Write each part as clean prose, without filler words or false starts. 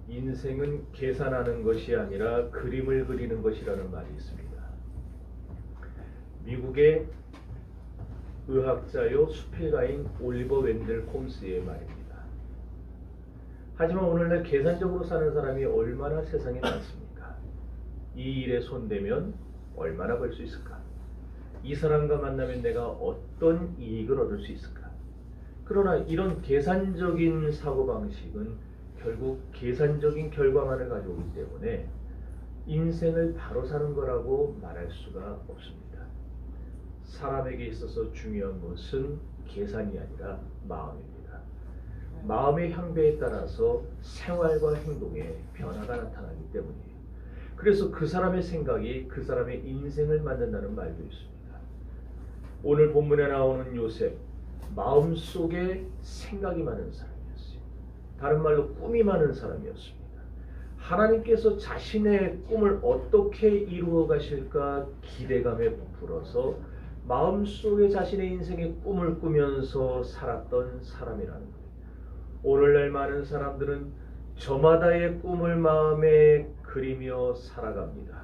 인생은 계산하는 것이 아니라 그림을 그리는 것이라는 말이 있습니다. 미국의 의학자요 수필가인 올리버 웬델 홈스의 말입니다. 하지만 오늘날 계산적으로 사는 사람이 얼마나 세상에 많습니까? 이 일에 손대면 얼마나 벌 수 있을까? 이 사람과 만나면 내가 어떤 이익을 얻을 수 있을까? 그러나 이런 계산적인 사고방식은 결국 계산적인 결과만을 가져오기 때문에 인생을 바로 사는 거라고 말할 수가 없습니다. 사람에게 있어서 중요한 것은 계산이 아니라 마음입니다. 마음의 향배에 따라서 생활과 행동에 변화가 나타나기 때문이에요. 그래서 그 사람의 생각이 그 사람의 인생을 만든다는 말도 있습니다. 오늘 본문에 나오는 요셉, 마음속에 생각이 많은 사람이었어요. 다른 말로 꿈이 많은 사람이었습니다. 하나님께서 자신의 꿈을 어떻게 이루어 가실까 기대감에 부풀어서 마음속에 자신의 인생의 꿈을 꾸면서 살았던 사람이라는 거예요. 오늘날 많은 사람들은 저마다의 꿈을 마음에 그리며 살아갑니다.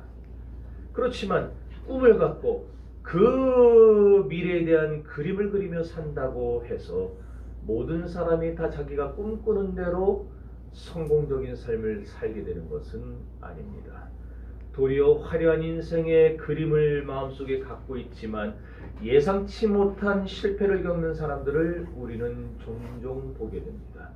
그렇지만 꿈을 갖고 그 미래에 대한 그림을 그리며 산다고 해서 모든 사람이 다 자기가 꿈꾸는 대로 성공적인 삶을 살게 되는 것은 아닙니다. 도리어 화려한 인생의 그림을 마음속에 갖고 있지만 예상치 못한 실패를 겪는 사람들을 우리는 종종 보게 됩니다.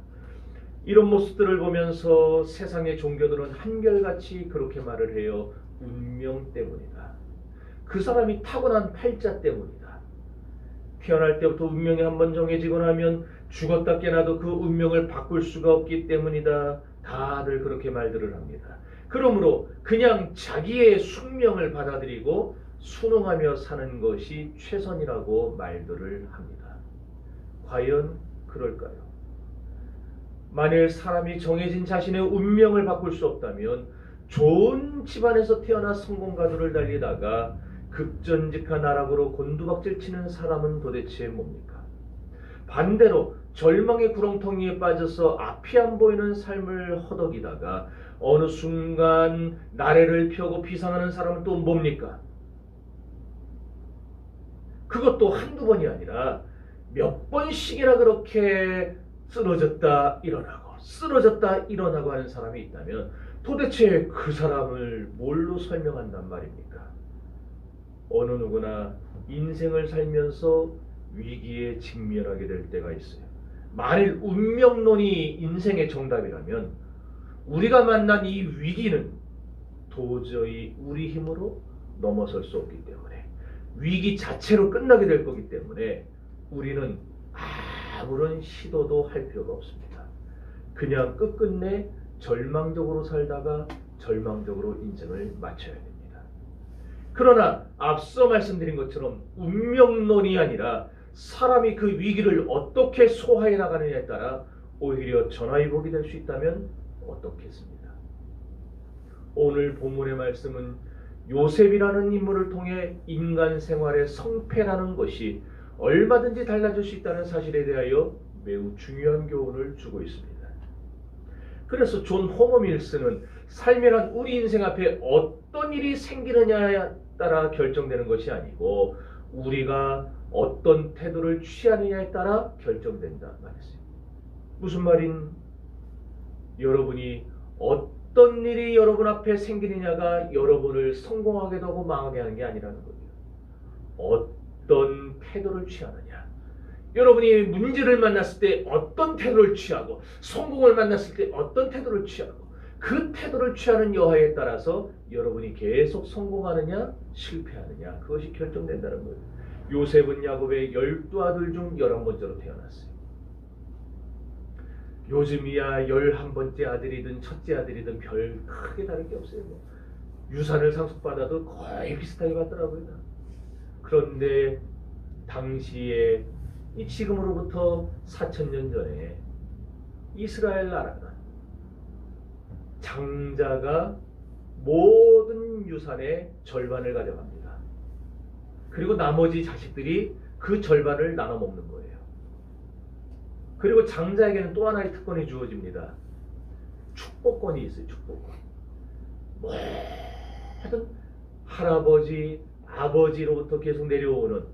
이런 모습들을 보면서 세상의 종교들은 한결같이 그렇게 말을 해요. 운명 때문이다. 그 사람이 타고난 팔자 때문이다. 태어날 때부터 운명이 한번 정해지고 나면 죽었다 깨나도 그 운명을 바꿀 수가 없기 때문이다. 다들 그렇게 말들을 합니다. 그러므로 그냥 자기의 숙명을 받아들이고 순응하며 사는 것이 최선이라고 말들을 합니다. 과연 그럴까요? 만일 사람이 정해진 자신의 운명을 바꿀 수 없다면 좋은 집안에서 태어나 성공가도를 달리다가 급전직한 나락으로 곤두박질 치는 사람은 도대체 뭡니까? 반대로 절망의 구렁텅이에 빠져서 앞이 안 보이는 삶을 허덕이다가 어느 순간 나래를 펴고 비상하는 사람은 또 뭡니까? 그것도 한두 번이 아니라 몇 번씩이나 그렇게 쓰러졌다 일어나고 쓰러졌다 일어나고 하는 사람이 있다면 도대체 그 사람을 뭘로 설명한단 말입니까? 어느 누구나 인생을 살면서 위기에 직면하게 될 때가 있어요. 만일 운명론이 인생의 정답이라면 우리가 만난 이 위기는 도저히 우리 힘으로 넘어설 수 없기 때문에 위기 자체로 끝나게 될 거기 때문에 우리는 아무런 시도도 할 필요가 없습니다. 그냥 끝끝내 절망적으로 살다가 절망적으로 인생을 마쳐야 됩니다. 그러나 앞서 말씀드린 것처럼 운명론이 아니라 사람이 그 위기를 어떻게 소화해 나가느냐에 따라 오히려 전화위복이 될 수 있다면 어떻겠습니까? 오늘 본문의 말씀은 요셉이라는 인물을 통해 인간 생활의 성패라는 것이 얼마든지 달라질 수 있다는 사실에 대하여 매우 중요한 교훈을 주고 있습니다. 그래서 존 호머 밀스는 삶이란 우리 인생 앞에 어떤 일이 생기느냐에 따라 결정되는 것이 아니고 우리가 어떤 태도를 취하느냐에 따라 결정된다 말했어요. 무슨 말인? 여러분이 어떤 일이 여러분 앞에 생기느냐가 여러분을 성공하게 하고 망하게 하는 게 아니라는 거예요. 어떤 태도를 취하느냐. 여러분이 문제를 만났을 때 어떤 태도를 취하고 성공을 만났을 때 어떤 태도를 취하고 그 태도를 취하는 여하에 따라서 여러분이 계속 성공하느냐 실패하느냐 그것이 결정된다는 거예요. 요셉은 야곱의 12아들 중 11번째로 태어났어요. 요즘이야 11번째 아들이든 첫째 아들이든 별 크게 다른 게 없어요. 유산을 상속받아도 거의 비슷하게 받더라고요. 그런데 당시에 이 지금으로부터 4000년 전에 이스라엘 나라는 장자가 모든 유산의 절반을 가져갑니다. 그리고 나머지 자식들이 그 절반을 나눠 먹는 거예요. 그리고 장자에게는 또 하나의 특권이 주어집니다. 축복권이 있어요. 축복권. 뭐 하여튼 할아버지, 아버지로부터 계속 내려오는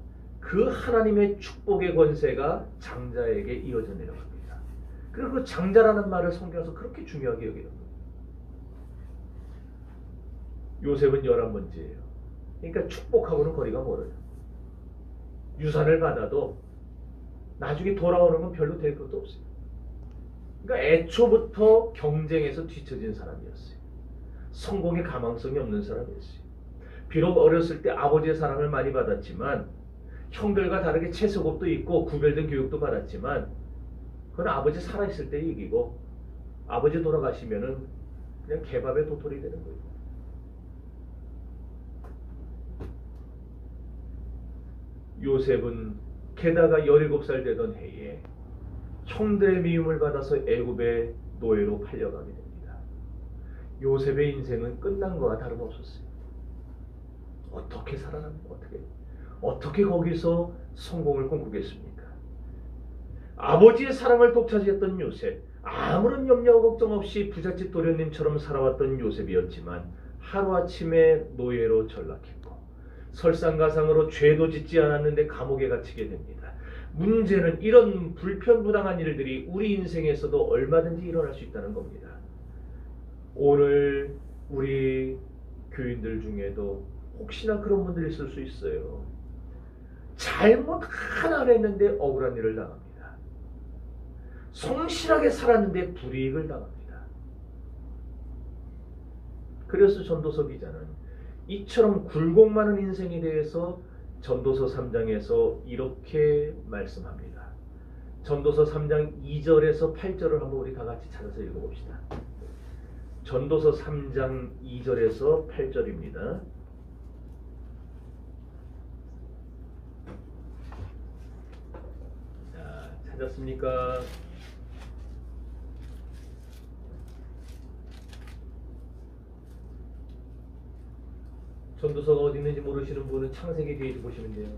그 하나님의 축복의 권세가 장자에게 이어져 내려갑니다. 그리고 그 장자라는 말을 성경에서 그렇게 중요하게 여기는 거예요. 요셉은 11번째예요. 그러니까 축복하고는 거리가 멀어요. 유산을 받아도 나중에 돌아오는 건 별로 될 것도 없어요. 그러니까 애초부터 경쟁에서 뒤처진 사람이었어요. 성공의 가망성이 없는 사람이었어요. 비록 어렸을 때 아버지의 사랑을 많이 받았지만 형들과 다르게 채소급도 있고 구별된 교육도 받았지만 그건 아버지 살아있을 때 얘기고 아버지 돌아가시면은 그냥 개밥에 도토리 되는 거예요. 요셉은 게다가 17살 되던 해에 형들의 미움을 받아서 애굽의 노예로 팔려가게 됩니다. 요셉의 인생은 끝난 거와 다름없었어요. 어떻게 살아납니까? 어떻게 거기서 성공을 꿈꾸겠습니까? 아버지의 사랑을 독차지했던 요셉, 아무런 염려와 걱정 없이 부잣집 도련님처럼 살아왔던 요셉이었지만 하루아침에 노예로 전락했고 설상가상으로 죄도 짓지 않았는데 감옥에 갇히게 됩니다. 문제는 이런 불편부당한 일들이 우리 인생에서도 얼마든지 일어날 수 있다는 겁니다. 오늘 우리 교인들 중에도 혹시나 그런 분들이 있을 수 있어요. 잘못 하나를 했는데 억울한 일을 당합니다. 성실하게 살았는데 불이익을 당합니다. 그래서 전도서 기자는 이처럼 굴곡 많은 인생에 대해서 전도서 3장에서 이렇게 말씀합니다. 전도서 3장 2절에서 8절을 한번 우리 다 같이 찾아서 읽어봅시다. 전도서 3장 2절에서 8절입니다. 자, 찾았습니까? 전도서가 어디 있는지 모르시는 분은 창세기 뒤에 보시면 돼요.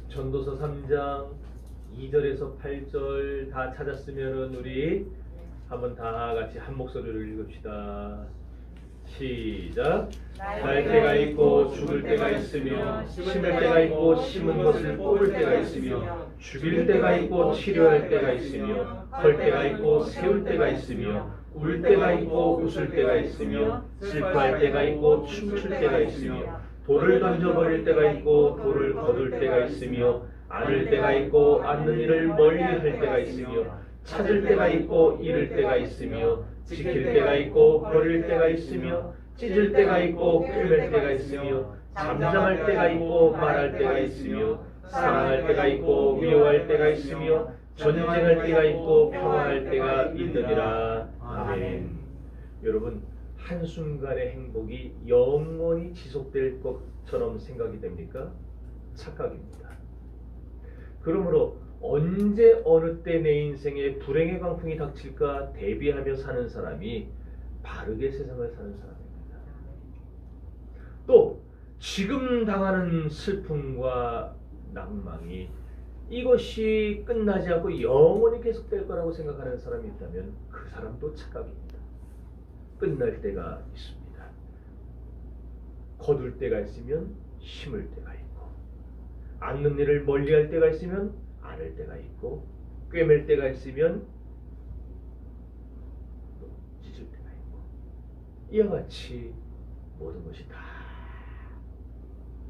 전도서 3장 2절에서 8절 다 찾았으면 우리 한번 다 같이 한 목소리로 읽읍시다. 시작. 날 때가 있고 죽을 때가 있으며 심을 때가 있고 심은 것을 뽑을 때가 있으며 죽일 때가 있고 치료할 때가 있으며 헐 때가 있고 세울 때가 있으며 울 때가 있고 웃을 때가 있으며 슬퍼할 때가 있고 춤출 때가 있으며 돌을 던져버릴 때가 있고 돌을 거둘 때가 있으며 안을 때가 있고 안는 일을 멀리 할 때가 있으며 찾을 때가 있고 잃을 때가 있으며 지킬 때가 있고 버릴 때가 있으며 찢을 때가 있고 꿰맬 때가 있으며 잠잠할 때가 있고 말할 때가 있으며 사랑할 때가 있고 미워할 때가 있으며 전쟁할 때가 있고 평화할 때가 있느니라. 아멘. 여러분, 한순간의 행복이 영원히 지속될 것처럼 생각이 됩니까? 착각입니다. 그러므로 언제 어느 때 내 인생에 불행의 광풍이 닥칠까 대비하며 사는 사람이 바르게 세상을 사는 사람입니다. 또 지금 당하는 슬픔과 낭망이 이것이 끝나지 않고 영원히 계속될 거라고 생각하는 사람이 있다면 그 사람도 착각입니다. 끝날 때가 있습니다. 거둘 때가 있으면 심을 때가 있고 앉는 일을 멀리할 때가 있으면 안을 때가 있고 꿰맬 때가 있으면 찢을 때가 있고 이와 같이 모든 것이 다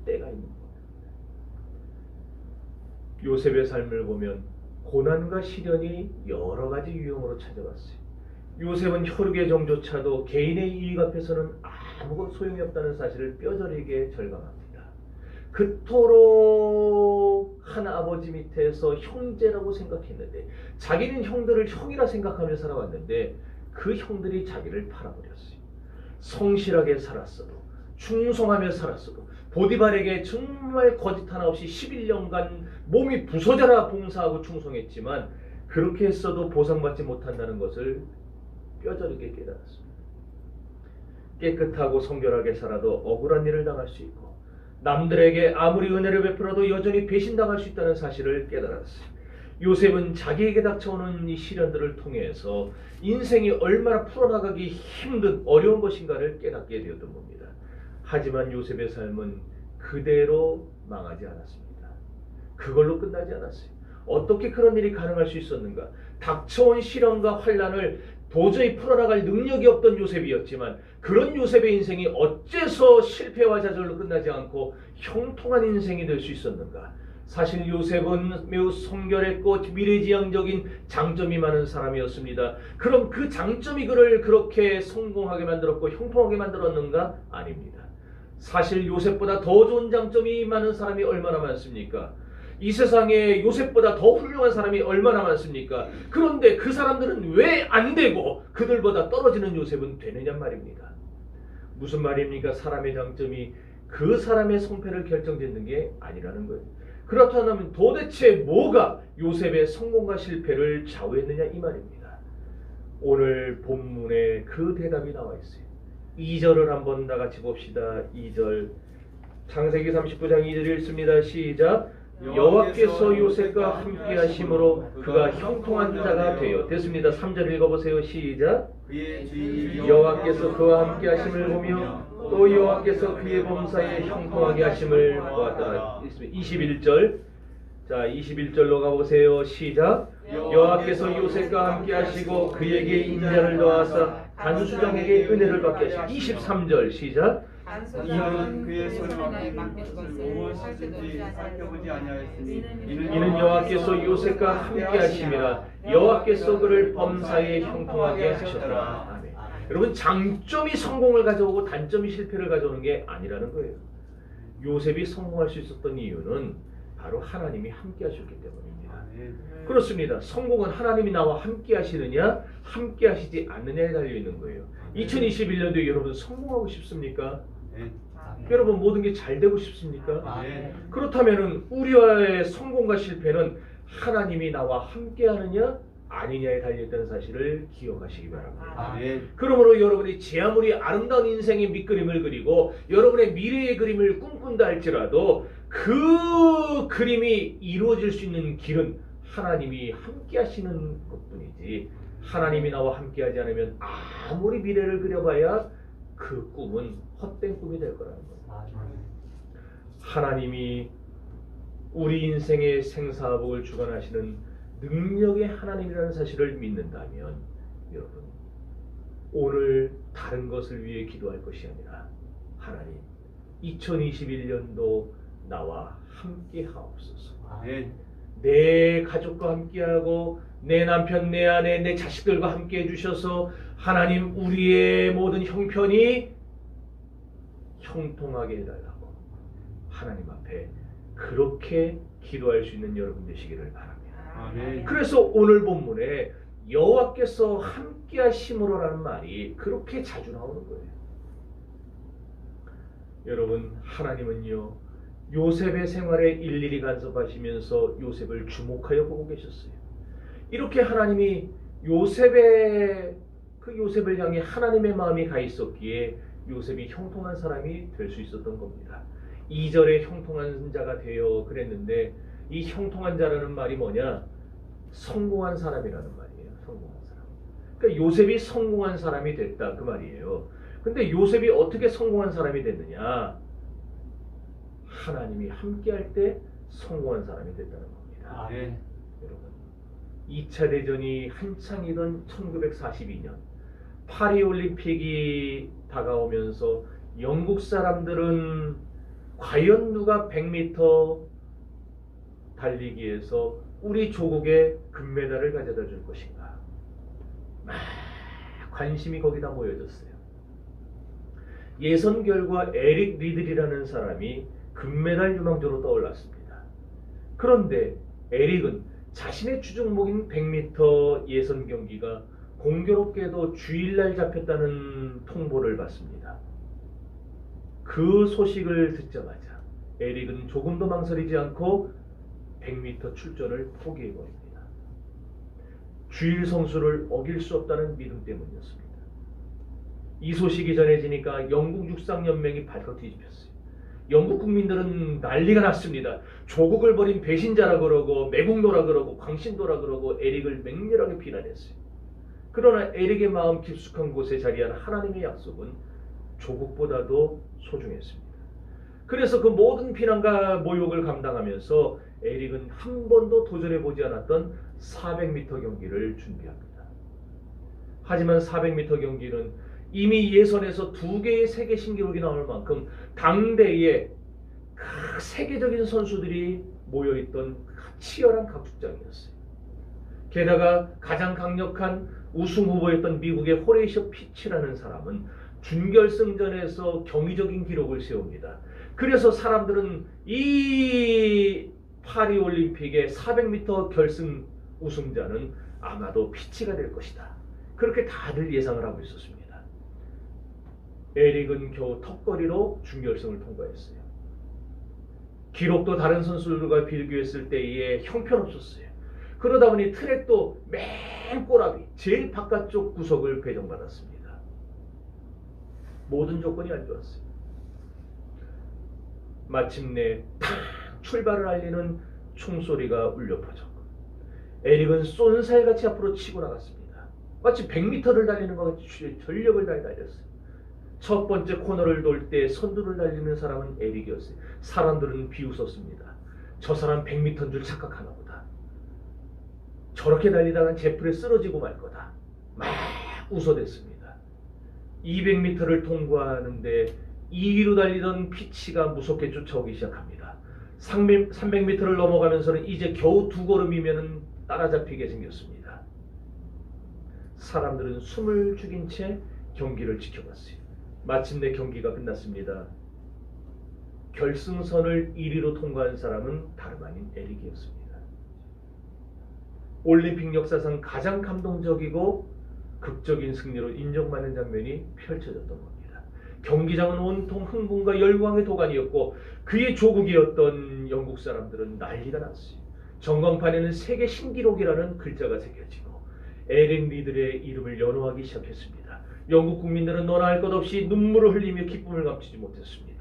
때가 있는 겁니다. 요셉의 삶을 보면 고난과 시련이 여러 가지 유형으로 찾아왔어요. 요셉은 혈육의 정조차도 개인의 이익 앞에서는 아무것도 소용이 없다는 사실을 뼈저리게 절감합니다. 그토록 한 아버지 밑에서 형제라고 생각했는데 자기는 형들을 형이라 생각하며 살아왔는데 그 형들이 자기를 팔아버렸어요. 성실하게 살았어도 충성하며 살았어도 보디발에게 정말 거짓 하나 없이 11년간 몸이 부서져라 봉사하고 충성했지만 그렇게 했어도 보상받지 못한다는 것을 뼈저리게 깨달았습니다. 깨끗하고 성결하게 살아도 억울한 일을 당할 수 있고 남들에게 아무리 은혜를 베풀어도 여전히 배신당할 수 있다는 사실을 깨달았어요. 요셉은 자기에게 닥쳐오는 이 시련들을 통해서 인생이 얼마나 풀어나가기 힘든 어려운 것인가를 깨닫게 되었던 겁니다. 하지만 요셉의 삶은 그대로 망하지 않았습니다. 그걸로 끝나지 않았어요. 어떻게 그런 일이 가능할 수 있었는가? 닥쳐온 시련과 환난을 도저히 풀어나갈 능력이 없던 요셉이었지만 그런 요셉의 인생이 어째서 실패와 좌절로 끝나지 않고 형통한 인생이 될 수 있었는가? 사실 요셉은 매우 성결했고 미래지향적인 장점이 많은 사람이었습니다. 그럼 그 장점이 그를 그렇게 성공하게 만들었고 형통하게 만들었는가? 아닙니다. 사실 요셉보다 더 좋은 장점이 많은 사람이 얼마나 많습니까? 이 세상에 요셉보다 더 훌륭한 사람이 얼마나 많습니까? 그런데 그 사람들은 왜 안 되고 그들보다 떨어지는 요셉은 되느냐 말입니다. 무슨 말입니까? 사람의 장점이 그 사람의 성패를 결정짓는 게 아니라는 거예요. 그렇다면 도대체 뭐가 요셉의 성공과 실패를 좌우했느냐 이 말입니다. 오늘 본문에 그 대답이 나와 있어요. 2절을 한번 다 같이 봅시다. 2절 창세기 39장 2절 읽습니다. 시작. 여호와께서 요셉과 함께 하심으로 그가 형통한 자가 되어 됐습니다. 3절 읽어보세요. 시작. 여호와께서 그와 함께 하심을 보며 또 여호와께서 그의 범사에 형통하게 하심을 보았더라. 21절. 자, 21절로 가보세요. 시작. 여호와께서 요셉과 함께 하시고 그에게 인자를 더하사 간수장에게 은혜를 받게 하시고 23절. 시작. 이는 그의 손에 맡긴 것을 무엇인지 살펴보지 아니하였으니 이는 여호와께서 요셉과 함께 하심이라 여호와께서 그를 범사에 형통하게 하셨더라. 아멘. 여러분, 장점이 성공을 가져오고 단점이 실패를 가져오는 게 아니라는 거예요. 요셉이 성공할 수 있었던 이유는 바로 하나님이 함께 하셨기 때문입니다. 그렇습니다. 성공은 하나님이 나와 함께 하시느냐 함께 하시지 않느냐에 달려있는 거예요. 2021년도에 여러분 성공하고 싶습니까? 여러분 모든 게 잘 되고 싶습니까? 그렇다면 우리와의 성공과 실패는 하나님이 나와 함께 하느냐 아니냐에 달려있다는 사실을 기억하시기 바랍니다. 그러므로 여러분이 제 아무리 아름다운 인생의 밑그림을 그리고 여러분의 미래의 그림을 꿈꾼다 할지라도 그 그림이 이루어질 수 있는 길은 하나님이 함께 하시는 것뿐이지 하나님이 나와 함께 하지 않으면 아무리 미래를 그려봐야 그 꿈은 헛된 꿈이 될 거라는 겁니다. 하나님이 우리 인생의 생사복을 주관하시는 능력의 하나님이라는 사실을 믿는다면 여러분 오늘 다른 것을 위해 기도할 것이 아니라 하나님 2021년도 나와 함께 하옵소서. 내 가족과 함께하고 내 남편, 내 아내, 내 자식들과 함께 해주셔서 하나님 우리의 모든 형편이 형통하게 해달라고 하나님 앞에 그렇게 기도할 수 있는 여러분 되시기를 바랍니다. 그래서 오늘 본문에 여호와께서 함께 하심으로라는 말이 그렇게 자주 나오는 거예요. 여러분 하나님은요 요셉의 생활에 일일이 간섭하시면서 요셉을 주목하여 보고 계셨어요. 이렇게 하나님이 요셉을 향해 하나님의 마음이 가 있었기에 요셉이 형통한 사람이 될 수 있었던 겁니다. 2절에 형통한 자가 되어 그랬는데 이 형통한 자라는 말이 뭐냐? 성공한 사람이라는 말이에요. 성공한 사람. 그러니까 요셉이 성공한 사람이 됐다 그 말이에요. 근데 요셉이 어떻게 성공한 사람이 됐느냐? 하나님이 함께할 때 성공한 사람이 됐다는 겁니다. 여러분 2차 대전이 한창이던 1942년 파리올림픽이 다가오면서 영국 사람들은 과연 누가 100m 달리기에서 우리 조국에 금메달을 가져다 줄 것인가? 관심이 거기다 모여졌어요. 예선 결과 에릭 리들이라는 사람이 금메달 유망주로 떠올랐습니다. 그런데 에릭은 자신의 주종목인 100m 예선 경기가 공교롭게도 주일날 잡혔다는 통보를 받습니다. 그 소식을 듣자마자 에릭은 조금도 망설이지 않고 100m 출전을 포기해버립니다. 주일 성수를 어길 수 없다는 믿음 때문이었습니다. 이 소식이 전해지니까 영국 육상연맹이 발칵 뒤집혔어요. 영국 국민들은 난리가 났습니다. 조국을 버린 배신자라 그러고 매국노라 그러고 광신도라 그러고 에릭을 맹렬하게 비난했어요. 그러나 에릭의 마음 깊숙한 곳에 자리한 하나님의 약속은 조국보다도 소중했습니다. 그래서 그 모든 비난과 모욕을 감당하면서 에릭은 한 번도 도전해보지 않았던 400m 경기를 준비합니다. 하지만 400m 경기는 이미 예선에서 2개의 세계 신기록이 나올 만큼 당대에 그 세계적인 선수들이 모여있던 치열한 각축장이었어요. 게다가 가장 강력한 우승 후보였던 미국의 호레이셔 피치라는 사람은 준결승전에서 경이적인 기록을 세웁니다. 그래서 사람들은 이 파리올림픽의 400m 결승 우승자는 아마도 피치가 될 것이다. 그렇게 다들 예상을 하고 있었습니다. 에릭은 겨우 턱걸이로 준결승을 통과했어요. 기록도 다른 선수들과 비교했을 때에 형편없었어요. 그러다 보니 트랙도 맨 꼬라비 제일 바깥쪽 구석을 배정받았습니다. 모든 조건이 안 좋았어요. 마침내 탁 출발을 알리는 총소리가 울려 퍼졌고 에릭은 쏜살같이 앞으로 치고 나갔습니다. 마치 100m를 달리는 것 같이 전력을 다해 달렸어요. 첫 번째 코너를 돌 때 선두를 달리는 사람은 에릭이었어요. 사람들은 비웃었습니다. 저 사람 100m인 줄 착각하나 보다. 저렇게 달리다간 제풀에 쓰러지고 말 거다. 막 웃어댔습니다. 200m를 통과하는데 2위로 달리던 피치가 무섭게 쫓아오기 시작합니다. 300m를 넘어가면서는 이제 겨우 2걸음이면 따라잡히게 생겼습니다. 사람들은 숨을 죽인 채 경기를 지켜봤어요. 마침내 경기가 끝났습니다. 결승선을 1위로 통과한 사람은 다름 아닌 에릭이었습니다. 올림픽 역사상 가장 감동적이고 극적인 승리로 인정받는 장면이 펼쳐졌던 겁니다. 경기장은 온통 흥분과 열광의 도가니였고 그의 조국이었던 영국 사람들은 난리가 났어요. 전광판에는 세계 신기록이라는 글자가 새겨지고 에릭 리들의 이름을 연호하기 시작했습니다. 영국 국민들은 너나 할 것 없이 눈물을 흘리며 기쁨을 감추지 못했습니다.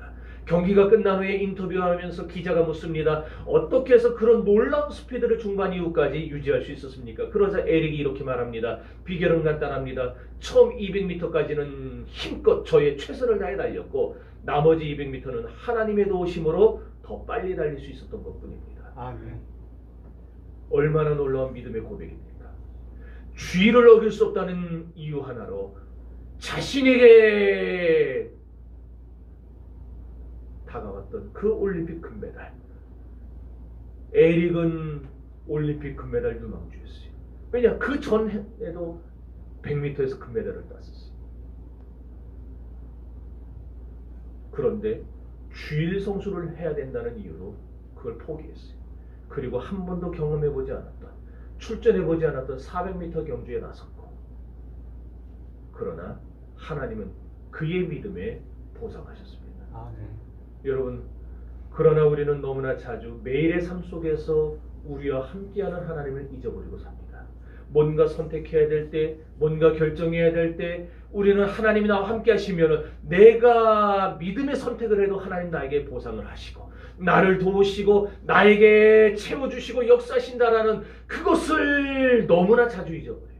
경기가 끝난 후에 인터뷰하면서 기자가 묻습니다. 어떻게 해서 그런 놀라운 스피드를 중반 이후까지 유지할 수 있었습니까? 그러자 에릭이 이렇게 말합니다. 비결은 간단합니다. 처음 200m까지는 힘껏 저의 최선을 다해 달렸고 나머지 200m는 하나님의 도우심으로 더 빨리 달릴 수 있었던 것뿐입니다. 아멘. 얼마나 놀라운 믿음의 고백입니까? 주의를 어길 수 없다는 이유 하나로 자신에게 다가왔던 그 올림픽 금메달. 에릭은 올림픽 금메달 유망주였어요. 왜냐? 그 전에도 100m에서 금메달을 땄었어요. 그런데 주일 성수를 해야 된다는 이유로 그걸 포기했어요. 그리고 한 번도 경험해보지 않았던, 출전해보지 않았던 400m 경주에 나섰고, 그러나 하나님은 그의 믿음에 보상하셨습니다. 여러분, 그러나 우리는 너무나 자주 매일의 삶 속에서 우리와 함께하는 하나님을 잊어버리고 삽니다. 뭔가 선택해야 될 때, 뭔가 결정해야 될 때 우리는 하나님이 나와 함께 하시면 내가 믿음의 선택을 해도 하나님 나에게 보상을 하시고 나를 도우시고 나에게 채워주시고 역사하신다라는 그것을 너무나 자주 잊어버려요.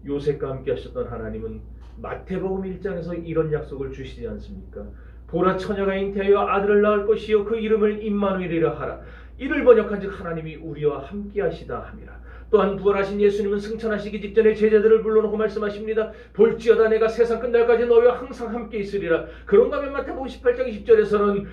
요셉과 함께 하셨던 하나님은 마태복음 1장에서 이런 약속을 주시지 않습니까? 보라 처녀가 잉태하여 아들을 낳을 것이요 그 이름을 임마누엘이라 하라. 이를 번역한즉 하나님이 우리와 함께 하시다 함이라. 또한 부활하신 예수님은 승천하시기 직전에 제자들을 불러놓고 말씀하십니다. 볼지어다 내가 세상 끝날까지 너희와 항상 함께 있으리라. 그런가 하면 마태복음 18장 20절에서는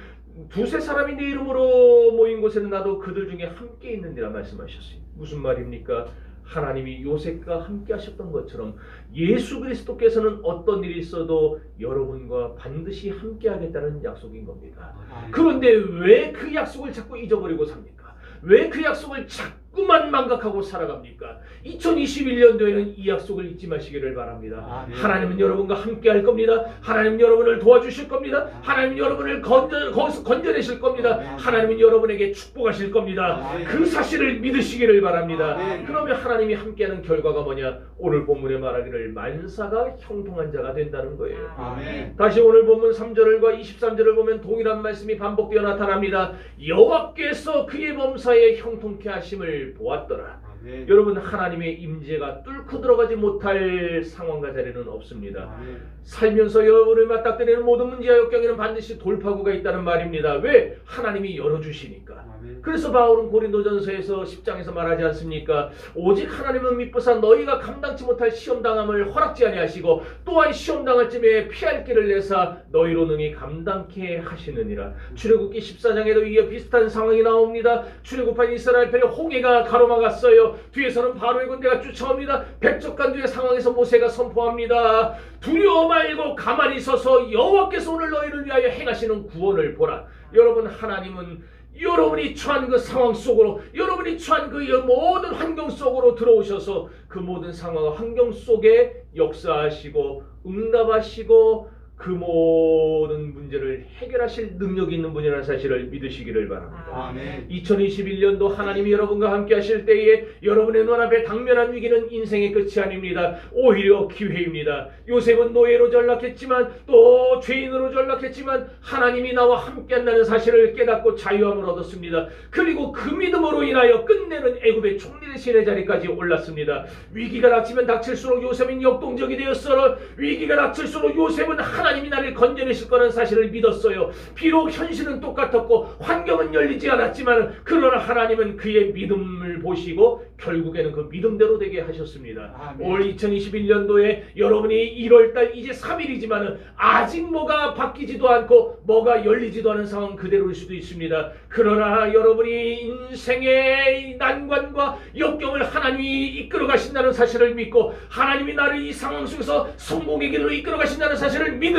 두세 사람이 내 이름으로 모인 곳에는 나도 그들 중에 함께 있느니라 말씀하셨어요. 무슨 말입니까? 하나님이 요셉과 함께 하셨던 것처럼 예수 그리스도께서는 어떤 일이 있어도 여러분과 반드시 함께 하겠다는 약속인 겁니다. 그런데 왜 그 약속을 자꾸 잊어버리고 삽니까? 왜 그 약속을 자꾸 자꾸만 망각하고 살아갑니까? 2021년도에는 이 약속을 잊지 마시기를 바랍니다. 하나님은 여러분과 함께 할 겁니다. 하나님은 여러분을 도와주실 겁니다. 하나님은 여러분을 거기서 건져내실 겁니다. 하나님은 여러분에게 축복하실 겁니다. 그 사실을 믿으시기를 바랍니다. 그러면 하나님이 함께하는 결과가 뭐냐? 오늘 본문에 말하기를 만사가 형통한 자가 된다는 거예요. 다시 오늘 본문 3절과 23절을 보면 동일한 말씀이 반복되어 나타납니다. 여호와께서 그의 범사에 형통케 하심을 보았더라. 여러분, 하나님의 임재가 뚫고 들어가지 못할 상황과 자리는 없습니다. 살면서 여러분을 맞닥뜨리는 모든 문제와 역경에는 반드시 돌파구가 있다는 말입니다. 왜? 하나님이 열어주시니까. 그래서 바울은 고린도전서에서 10장에서 말하지 않습니까? 오직 하나님은 미쁘사 너희가 감당치 못할 시험당함을 허락지 아니하시고 또한 시험당할 쯤에 피할 길을 내사 너희로 능히 감당케 하시느니라. 출애굽기 14장에도 이에 비슷한 상황이 나옵니다. 출애굽한 이스라엘 편에 홍해가 가로막았어요. 뒤에서는 바로의 군대가 쫓아옵니다. 백척간두의 상황에서 모세가 선포합니다. 두려워 말고 가만히 서서 여호와께서 오늘 너희를 위하여 행하시는 구원을 보라. 여러분, 하나님은 여러분이 처한 그 상황 속으로, 여러분이 처한 그 모든 환경 속으로 들어오셔서 그 모든 상황과 환경 속에 역사하시고 응답하시고 그 모든 문제를 해결하실 능력이 있는 분이라는 사실을 믿으시기를 바랍니다. 2021년도 하나님이 여러분과 함께 하실 때에 여러분의 눈앞에 당면한 위기는 인생의 끝이 아닙니다. 오히려 기회입니다. 요셉은 노예로 전락했지만 또 죄인으로 전락했지만 하나님이 나와 함께 한다는 사실을 깨닫고 자유함을 얻었습니다. 그리고 그 믿음으로 인하여 끝내는 애굽의 총리대신의 자리까지 올랐습니다. 위기가 닥치면 닥칠수록 요셉은 역동적이 되었어요. 위기가 닥칠수록 요셉은 하나님이 나를 건져내실 거라는 사실을 믿었어요. 비록 현실은 똑같았고 환경은 열리지 않았지만 그러나 하나님은 그의 믿음을 보시고 결국에는 그 믿음대로 되게 하셨습니다. 올 2021년도에 여러분이 1월달 이제 3일이지만 아직 뭐가 바뀌지도 않고 뭐가 열리지도 않은 상황 그대로일 수도 있습니다. 그러나 여러분이 인생의 난관과 역경을 하나님이 이끌어 가신다는 사실을 믿고 하나님이 나를 이 상황 속에서 성공의 길로 이끌어 가신다는 사실을 믿으면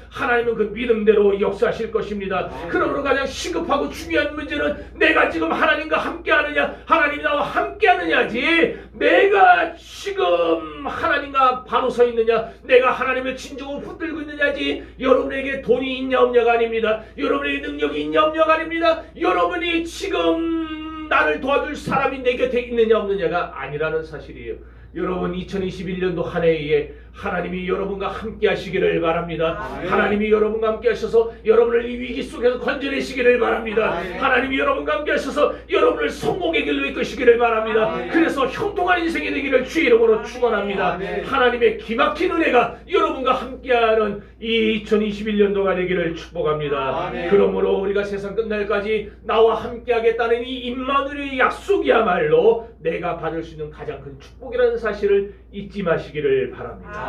하나님은 그 믿음대로 역사하실 것입니다. 그러므로 가장 시급하고 중요한 문제는 내가 지금 하나님과 함께하느냐, 하나님이 나와 함께하느냐지, 내가 지금 하나님과 바로 서 있느냐, 내가 하나님을 진정으로 붙들고 있느냐지, 여러분에게 돈이 있냐 없냐가 아닙니다. 여러분에게 능력이 있냐 없냐가 아닙니다. 여러분이 지금 나를 도와줄 사람이 내 곁에 있느냐 없느냐가 아니라는 사실이에요. 여러분, 2021년도 한 해에 하나님이 여러분과 함께 하시기를 바랍니다. 하나님이 여러분과 함께 하셔서 여러분을 이 위기 속에서 건져내시기를 바랍니다. 하나님이 여러분과 함께 하셔서 여러분을 성공의 길로 이끄시기를 바랍니다. 그래서 형통한 인생이 되기를 주의 이름으로 축원합니다. 하나님의 기막힌 은혜가 여러분과 함께하는 이 2021년도가 되기를 축복합니다. 그러므로 우리가 세상 끝날까지 나와 함께하겠다는 이 임마누엘의 약속이야말로 내가 받을 수 있는 가장 큰 축복이라는 사실을 잊지 마시기를 바랍니다.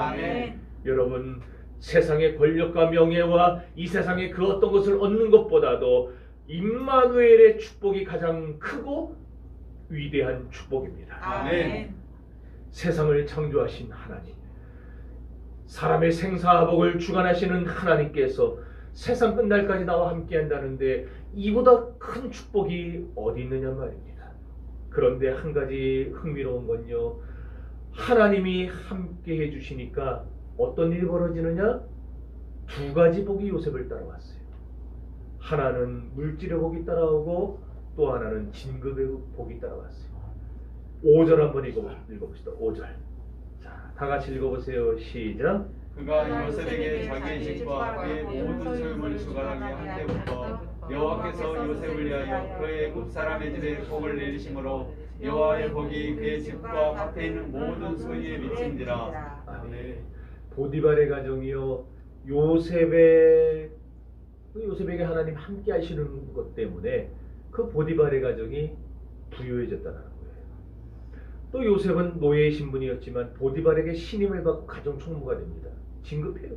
여러분, 세상의 권력과 명예와 이 세상의 그 어떤 것을 얻는 것보다도 임마누엘의 축복이 가장 크고 위대한 축복입니다. 세상을 창조하신 하나님, 사람의 생사복을 주관하시는 하나님께서 세상 끝날까지 나와 함께 한다는데 이보다 큰 축복이 어디 있느냐 말입니다. 그런데 한 가지 흥미로운 건요, 하나님이 함께 해주시니까 어떤 일이 벌어지느냐? 두 가지 복이 요셉을 따라왔어요. 하나는 물질의 복이 따라오고 또 하나는 진급의 복이 따라왔어요. 5절 한번 읽어봅시다. 5절. 자, 다 같이 읽어보세요. 시작. 그가 요셉에게 자기의 집과 그의 모든 소유물 주관하게 한 때부터 여호와께서 요셉을 위하여 그의 애굽 사람의 집에 복을 내리심으로 여호와의 복이 그의 집과 밭에 있는 모든 소유에 미친지라. 아멘. 보디발의 가정이요, 요셉에게 하나님 함께 하시는 것 때문에 그 보디발의 가정이 부유해졌다는 거예요. 또 요셉은 노예의 신분이었지만 보디발에게 신임을 받고 가정 총무가 됩니다. 진급해요.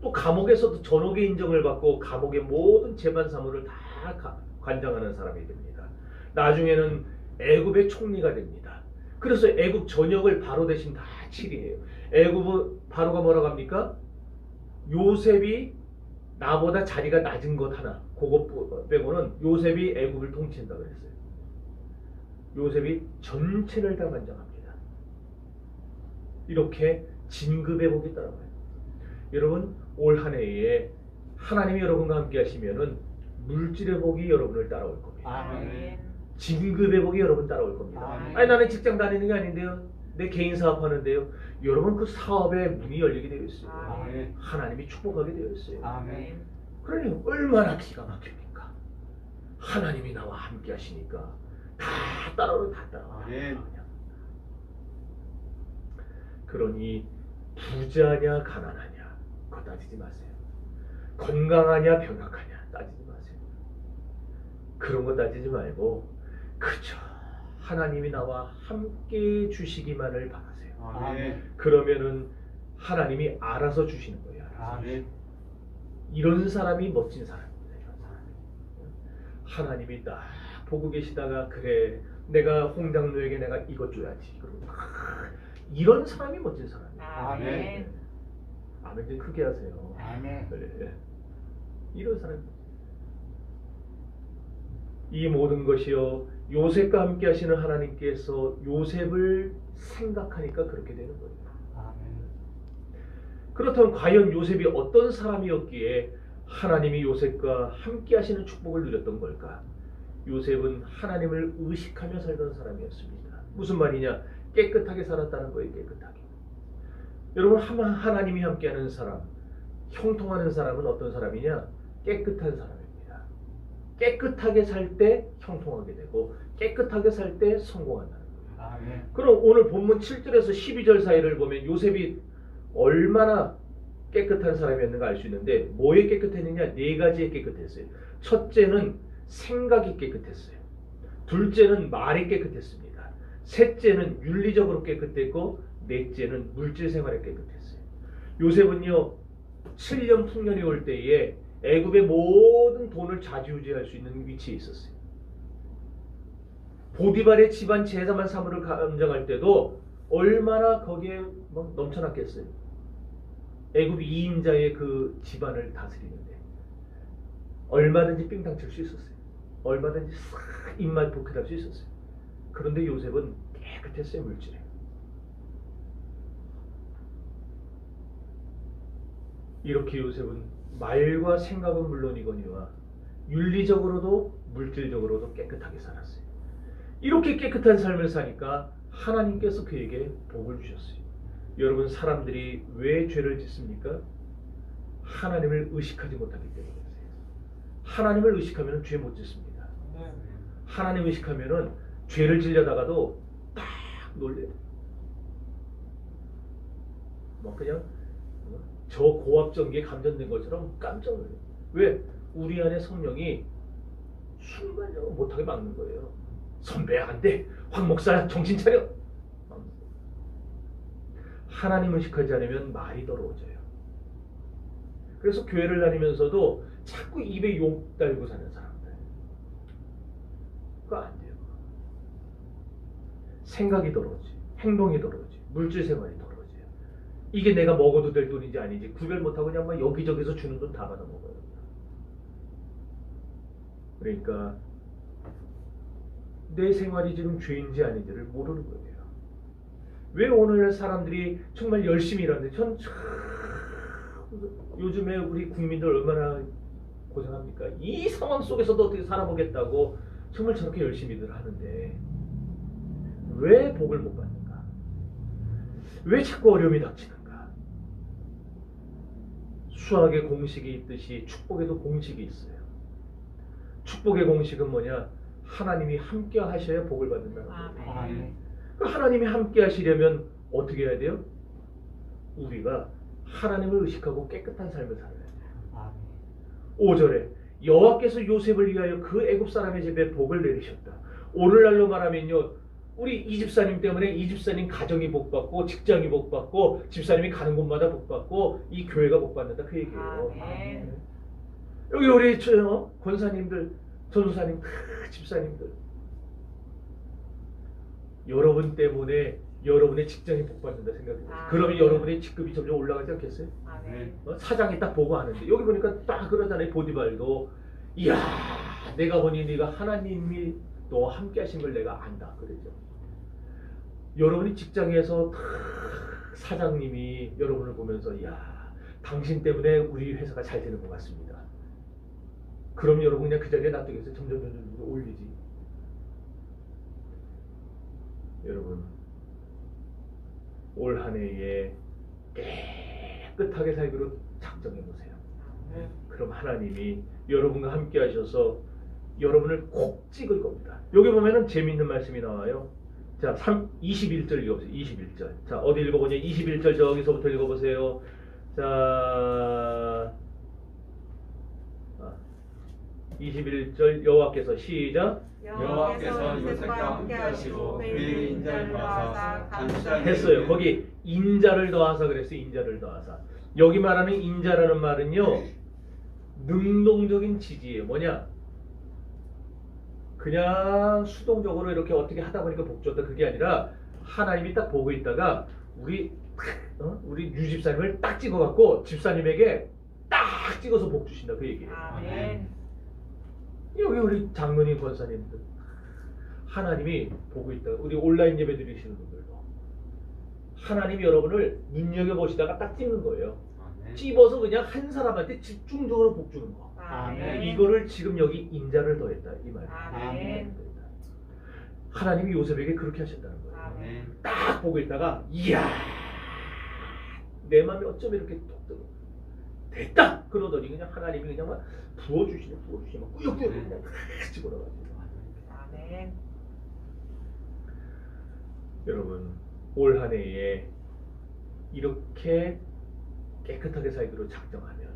또 감옥에서도 전옥의 인정을 받고 감옥의 모든 재반 사무를 다 관장하는 사람이 됩니다. 나중에는 애굽의 총리가 됩니다. 그래서 애굽 전역을 바로 대신 다 치리해요. 애굽 바로가 뭐라고 합니까? 요셉이 나보다 자리가 낮은 것 하나, 그것 빼고는 요셉이 애굽을 통치한다 그랬어요. 요셉이 전체를 다 관장합니다. 이렇게 진급의 복이 따라와요. 여러분 올 한 해에 하나님이 여러분과 함께 하시면은 물질의 복이 여러분을 따라올 겁니다. 아멘. 진급의 복이 여러분 따라올 겁니다. 아멘. 아니 나는 직장 다니는 게 아닌데요. 내 개인 사업하는데요. 여러분 그 사업의 문이 열리게 되어 있어요. 아멘. 하나님이 축복하게 되어 있어요. 아멘. 그러니 얼마나 기가 막힙니까? 하나님이 나와 함께 하시니까 다 따라와. 아멘. 그러니 부자냐 가난하냐 그거 따지지 마세요. 건강하냐 병약하냐 따지지 마세요. 그런 거 따지지 말고 그저 하나님이 나와 함께 주시기만을 바라세요. 아멘. 그러면은 하나님이 알아서 주시는 거예요. 알아서. 아멘. 이런 사람이 멋진 사람입니다. 이런 사람이. 하나님이 딱 보고 계시다가 그래 내가 홍장로에게 내가 이것 줘야지. 그러고 이런 사람이 멋진 사람이에요. 아멘. 아멘 좀 크게 하세요. 아멘. 그래. 이런 사람. 이 모든 것이요 요셉과 함께 하시는 하나님께서 요셉을 생각하니까 그렇게 되는 거예요. 아멘. 그렇다면 과연 요셉이 어떤 사람이었기에 하나님이 요셉과 함께 하시는 축복을 누렸던 걸까? 요셉은 하나님을 의식하며 살던 사람이었습니다. 무슨 말이냐? 깨끗하게 살았다는 거예요. 깨끗하게. 여러분 하나님이 함께하는 사람, 형통하는 사람은 어떤 사람이냐? 깨끗한 사람입니다. 깨끗하게 살 때 형통하게 되고 깨끗하게 살 때 성공한다는 거예요. 아멘. 그럼 오늘 본문 7절에서 12절 사이를 보면 요셉이 얼마나 깨끗한 사람이었는가 알 수 있는데 뭐에 깨끗했느냐? 네 가지에 깨끗했어요. 첫째는 생각이 깨끗했어요. 둘째는 말이 깨끗했습니다. 셋째는 윤리적으로 깨끗했고 넷째는 물질 생활에 깨끗했어요. 요셉은요 7년 풍년이 올 때에 애굽의 모든 돈을 좌지우지할 수 있는 위치에 있었어요. 보디발의 집안 제사만 사물을 감정할 때도 얼마나 거기에 막 넘쳐났겠어요. 애굽 2인자의 그 집안을 다스리는데 얼마든지 삥땅 칠 수 있었어요. 얼마든지 싹 입맛 복해할 수 있었어요. 그런데 요셉은 깨끗했어요. 물질에. 이렇게 요셉은 말과 생각은 물론이거니와 윤리적으로도 물질적으로도 깨끗하게 살았어요. 이렇게 깨끗한 삶을 사니까 하나님께서 그에게 복을 주셨어요. 여러분 사람들이 왜 죄를 짓습니까? 하나님을 의식하지 못하기 때문이에요. 하나님을 의식하면 죄 못 짓습니다. 하나님 의식하면 죄를 지려다가도 딱 놀래요. 뭐 그냥 저 고압전기에 감전된 것처럼 깜짝 놀라요. 왜? 우리 안에 성령이 순간적으로 못하게 막는 거예요. 선배 안 돼. 황 목사 정신 차려. 하나님 의식하지 않으면 말이 더러워져요. 그래서 교회를 다니면서도 자꾸 입에 욕 달고 사는 사람들. 그거 안 돼요. 생각이 더러워지, 행동이 더러워지, 물질 생활이 더러워져요. 이게 내가 먹어도 될 돈인지 아닌지 구별 못하고 그냥 막 여기저기서 주는 돈 다 받아 먹어요. 그러니까 내 생활이 지금 죄인지 아닌지를 모르는 거예요. 왜 오늘날 사람들이 정말 열심히 일하는데 전 요즘에 우리 국민들 얼마나 고생합니까? 이 상황 속에서도 어떻게 살아보겠다고 정말 저렇게 열심히들 하는데 왜 복을 못 받는가? 왜 자꾸 어려움이 닥치는가? 수학의 공식이 있듯이 축복에도 공식이 있어요. 축복의 공식은 뭐냐? 하나님이 함께 하셔야 복을 받는다는 거예요. 아멘. 하나님이 함께 하시려면 어떻게 해야 돼요? 우리가 하나님을 의식하고 깨끗한 삶을 살아야 돼요. 5절에 여호와께서 요셉을 위하여 그 애굽 사람의 집에 복을 내리셨다. 오늘날로 말하면요, 우리 이 집사님 때문에 이 집사님 가정이 복받고 직장이 복받고 집사님이 가는 곳마다 복받고 이 교회가 복받는다 그 얘기예요. 아멘. 여기 우리 권사님들, 전도사님, 집사님들, 여러분 때문에 여러분의 직장이 복받는다 생각해요. 그러면 여러분의 직급이 점점 올라가지 않겠어요? 아멘. 사장이 딱 보고 하는데 여기 보니까 딱 그러잖아요. 보디발도 이야 내가 보니 네가 하나님이 너와 함께 하신 걸 내가 안다. 그러죠. 여러분이 직장에서 사장님이 여러분을 보면서 야, 당신 때문에 우리 회사가 잘 되는 것 같습니다. 그럼 여러분 그냥 그 자리에 놔두겠어요? 점점 올리지. 여러분 올 한 해에 깨끗하게 살기로 작정해 보세요. 그럼 하나님이 여러분과 함께 하셔서 여러분을 꼭 찍을 겁니다. 여기 보면은 재미있는 말씀이 나와요. 자, 21절 읽어보세요. 21절. 자, 어디 읽어보냐? 21절 저기서부터 읽어보세요. 자, 21절 여호와께서 시작. 여호와께서 요셉과 함께 하시고 그에게 인자를 더하사 감시자에게 했어요. 거기 인자를 더하사 그랬어요. 인자를 더하사. 여기 말하는 인자라는 말은요, 능동적인 지지예요. 뭐냐? 그냥 수동적으로 이렇게 어떻게 하다 보니까 복 줬다, 그게 아니라 하나님이 딱 보고 있다가 우리 유 집사님을 딱 찍어갖고 집사님에게 딱 찍어서 복 주신다, 그 얘기예요. 아멘. 여기 우리 장로님 권사님들 하나님이 보고 있다. 우리 온라인 예배 드리시는 분들도 하나님이 여러분을 눈여겨보시다가 딱 찍는 거예요. 찝어서 그냥 한 사람한테 집중적으로 복 주는 거. 아멘. 이거를 지금 여기 인자를 더했다 이 말이에요. 아멘. 하나님이 요셉에게 그렇게 하셨다는 거예요. 아멘. 딱 보고 있다가 이야, 내 마음이 어쩜 이렇게 똑똑 됐다 그러더니 그냥 하나님이 그냥 막 부어주시네 막 꾸역꾸역 그냥 집어넣어가지고. 아멘. 여러분 올 한 해에 이렇게 깨끗하게 살기로 작정하면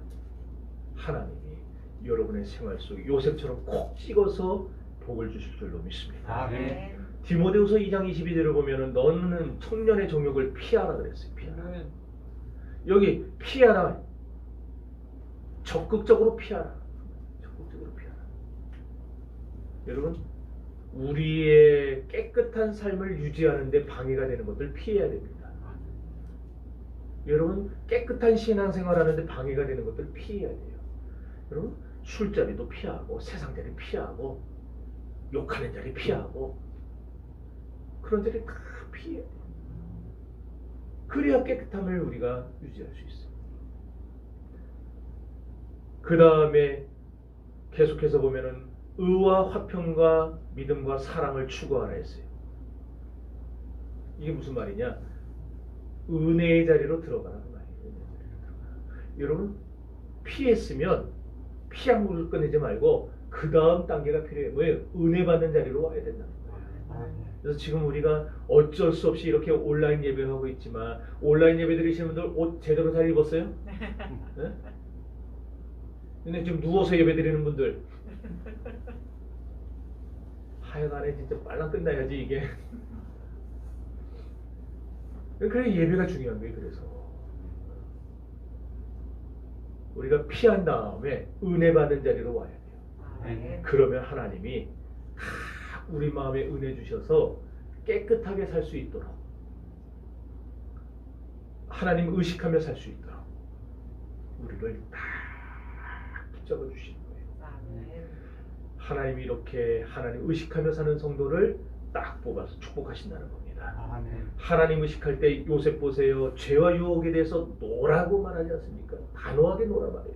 하나님이 여러분의 생활 속에 요셉처럼 콕 찍어서 복을 주실 줄로 믿습니다. 아멘. 디모데후서 2장 22절을 보면은 너는 청년의 정욕을 피하라 그랬어요. 피하라. 여기 피하라. 적극적으로 피하라. 적극적으로 피하라. 여러분 우리의 깨끗한 삶을 유지하는 데 방해가 되는 것들 피해야 됩니다. 여러분 깨끗한 신앙생활 하는데 방해가 되는 것들 피해야 돼요. 여러분 술자리도 피하고 세상자리 피하고 욕하는 자리 피하고 그런 자리 다 피해야 돼요. 그래야 깨끗함을 우리가 유지할 수 있어요. 그 다음에 계속해서 보면은 의와 화평과 믿음과 사랑을 추구하라 했어요. 이게 무슨 말이냐? 은혜의 자리로 들어가라 그 말이에요. 은혜의 자리로 들어가라. 여러분 피했으면 피한물을 꺼내지 말고 그 다음 단계가 필요해요. 뭐예요? 은혜 받는 자리로 와야 된다는 거예요. 그래서 지금 우리가 어쩔 수 없이 이렇게 온라인 예배하고 있지만 온라인 예배 드리시는 분들 옷 제대로 잘 입었어요? 네? 근데 지금 누워서 예배 드리는 분들 하여간에 진짜 빨랑 끝나야지 이게. 그래 예배가 중요한 거예요. 그래서 우리가 피한 다음에 은혜 받는 자리로 와야 돼요. 아멘. 그러면 하나님이 우리 마음에 은혜 주셔서 깨끗하게 살 수 있도록 하나님 의식하며 살 수 있도록 우리를 딱 붙잡아 주시는 거예요. 아멘. 하나님이 이렇게 하나님 의식하며 사는 성도를 딱 뽑아서 축복하신다는 겁니다. 아멘. 하나님 의식할 때 요셉 보세요. 죄와 유혹에 대해서 노라고 말하지 않습니까? 단호하게 노라 말해요.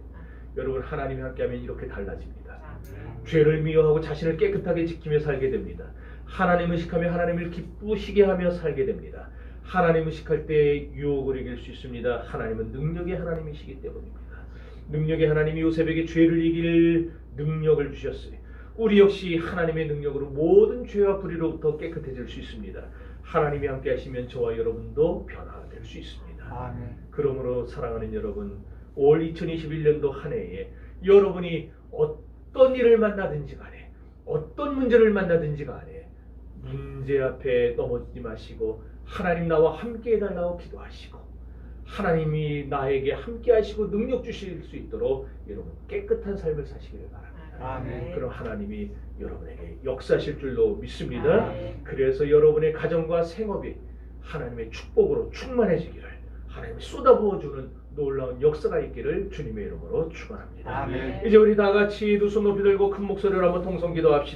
여러분 하나님이 함께하면 이렇게 달라집니다. 아멘. 죄를 미워하고 자신을 깨끗하게 지키며 살게 됩니다. 하나님 의식하며 하나님을 기쁘시게 하며 살게 됩니다. 하나님 의식할 때 유혹을 이길 수 있습니다. 하나님은 능력의 하나님이시기 때문입니다. 능력의 하나님이 요셉에게 죄를 이길 능력을 주셨어요. 우리 역시 하나님의 능력으로 모든 죄와 불의로부터 깨끗해질 수 있습니다. 하나님이 함께 하시면 저와 여러분도 변화가 될 수 있습니다. 아멘. 그러므로 사랑하는 여러분, 올 2021년도 한 해에 여러분이 어떤 일을 만나든지 간에 어떤 문제를 만나든지 간에 문제 앞에 넘어지지 마시고 하나님 나와 함께 해달라고 기도하시고 하나님이 나에게 함께 하시고 능력 주실 수 있도록 여러분 깨끗한 삶을 사시기를 바랍니다. 아멘. 그럼 하나님이 여러분에게 역사하실 줄로 믿습니다. 아멘. 그래서 여러분의 가정과 생업이 하나님의 축복으로 충만해지기를 하나님이 쏟아부어주는 놀라운 역사가 있기를 주님의 이름으로 축원합니다. 아멘. 이제 우리 다 같이 두 손 높이 들고 큰 목소리로 한번 통성 기도합시다.